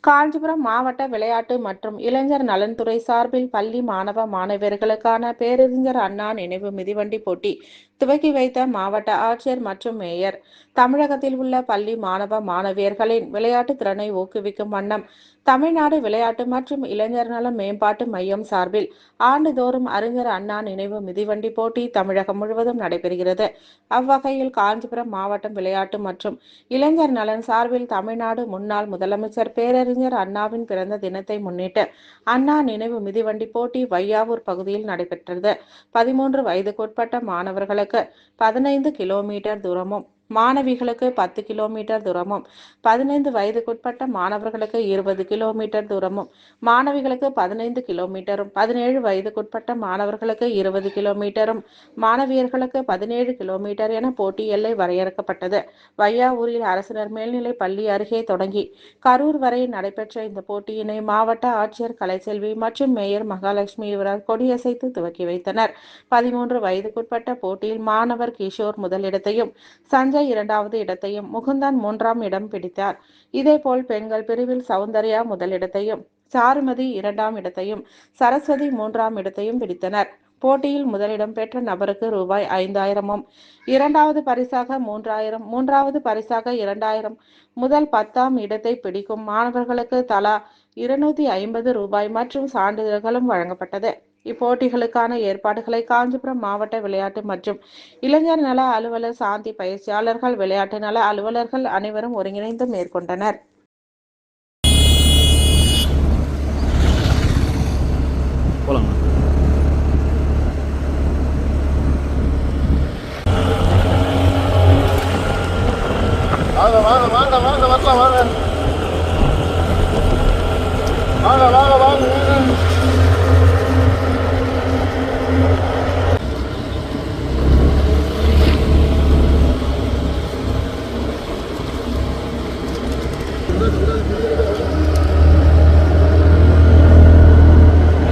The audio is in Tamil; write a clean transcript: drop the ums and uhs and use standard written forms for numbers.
காஞ்சிபுரம் மாவட்ட விளையாட்டு மற்றும் இளைஞர் நலன்துறை சார்பில் பள்ளி மாணவ மாணவியர்களுக்கான பேரறிஞர் அண்ணா நினைவு மிதிவண்டி போட்டி துவக்கி வைத்த மாவட்ட ஆட்சியர் மற்றும் மேயர். தமிழகத்தில் உள்ள பள்ளி மாணவ மாணவியர்களின் விளையாட்டு திறனை ஊக்குவிக்கும் வண்ணம் தமிழ்நாடு விளையாட்டு மற்றும் இளைஞர் நல மேம்பாட்டு மையம் சார்பில் ஆண்டுதோறும் அறிஞர் அண்ணா நினைவு மிதிவண்டி போட்டி தமிழகம் முழுவதும் நடைபெறுகிறது. அவ்வகையில் காஞ்சிபுரம் மாவட்டம் விளையாட்டு மற்றும் இளைஞர் நலன் சார்பில் தமிழ்நாடு முன்னாள் முதலமைச்சர் பேரறிஞர் அண்ணாவின் பிறந்த தினத்தை முன்னிட்டு அண்ணா நினைவு மிதிவண்டி போட்டி வையாவூர் பகுதியில் நடைபெற்றது. 13 வயதுக்குட்பட்ட மாணவர்களுக்கு 15 கிலோமீட்டர் தூரமும் மாணவிகளுக்கு 10 கிலோமீட்டர் தூரமும் 15 வயதுக்குட்பட்ட மாணவர்களுக்கு 20 கிலோமீட்டர் தூரமும் மாணவிகளுக்கு 15 கிலோமீட்டரும் 17 வயதுக்குட்பட்ட மாணவர்களுக்கு 20 கிலோமீட்டரும் மாணவியர்களுக்கு 17 கிலோமீட்டர் என போட்டி எல்லை வரையறுக்கப்பட்டது. வையாவூரில் அரசினர் மேல்நிலைப் பள்ளி அருகே தொடங்கி கரூர் வரை நடைபெற்ற இந்த போட்டியினை மாவட்ட ஆட்சியர் கலைச்செல்வி மற்றும் மேயர் மகாலட்சுமி யுவராஜ் கொடியசைத்து துவக்கி வைத்தனர். 13 வயதுக்குட்பட்ட போட்டியில் மாணவர் கிஷோர் முதலிடத்தையும் சஞ்சய் 2வது இடத்தையும் முகுந்தன் 3ஆம் இடம் பிடித்தார். இதேபோல் பெண்கள் பிரிவில் சௌந்தர்யா முதலிடத்தையும் சாருமதி 2ஆம் இடத்தையும் சரஸ்வதி 3ஆம் இடத்தையும் பிடித்தனர். போட்டியில் முதலிடம் பெற்ற நபருக்கு ரூபாய் 5000 2வது பரிசாக 3000 3வது பரிசாக 2000 முதல் 10ஆம் இடத்தை பிடிக்கும் மாணவர்களுக்கு தலா 250 ரூபாய் மற்றும் சான்றிதழ்களும் வழங்கப்பட்டது. இப்போட்டிகளுக்கான ஏற்பாடுகளை காஞ்சிபுரம் மாவட்ட விளையாட்டு மற்றும் இளைஞர் நல அலுவலர் சாந்தி, பயிற்சியாளர்கள், விளையாட்டு நல அலுவலர்கள் அனைவரும் ஒருங்கிணைந்து மேற்கொண்டனர். வாங்க